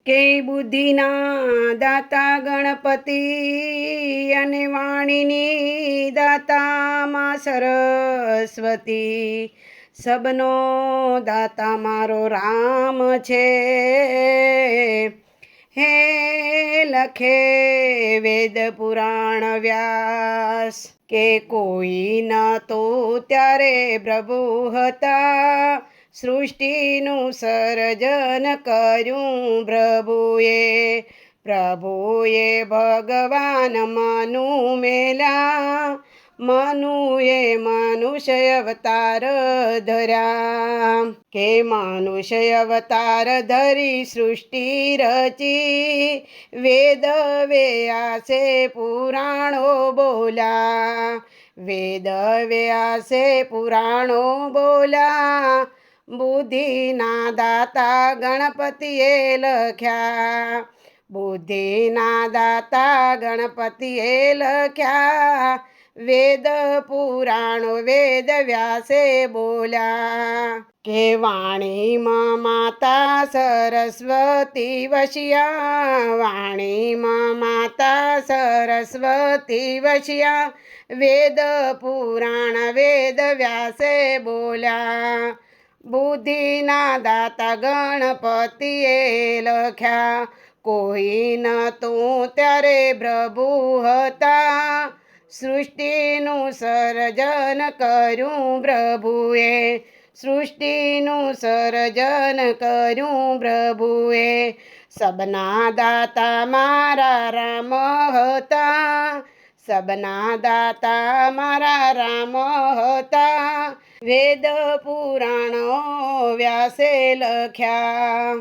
કે બુદ્ધિના દાતા ગણપતિ અને વાણીની દાતા માં સરસ્વતી, સબનો દાતા મારો રામ છે. હે લખે વેદ પુરાણ વ્યાસ, કે કોઈ ન તો ત્યારે પ્રભુ હતા, સૃષ્ટિનું સર્જન કર્યું પ્રભુએ ભગવાન મનુ મેલા, મનુએ મનુષ્ય અવતાર ધર્યા. કે મનુષ્ય અવતાર ધરી સૃષ્ટિ રચી, વેદ વ્યાસે પુરાણો બોલ્યા, વેદ વ્યાસે પુરાણો બોલ્યા. બુદ્ધિના દાતા ગણપતિએ લખ્યા, બુદ્ધિના દાતા ગણપતિએ લખ્યા. વેદ પુરાણો વેદ વ્યાસે બોલ્યા. કે વાણીમાં માતા સરસ્વતી વસ્યા, વાણીમાં માતા સરસ્વતી વસ્યા. વેદ પુરાણ વેદ વ્યાસે બોલ્યા. બુદ્ધિના દાતા ગણપતિએ લખ્યા, કોઈ ન તું ત્યારે પ્રભુ હતા, સૃષ્ટિનું સર્જન કર્યું પ્રભુએ, સૃષ્ટિનું સર્જન કર્યું પ્રભુએ. સબના દાતા મારા રામ હતા, સબના દાતા મારા રામ હતા. વેદ પુરાણો વ્યાસે લખ્યા.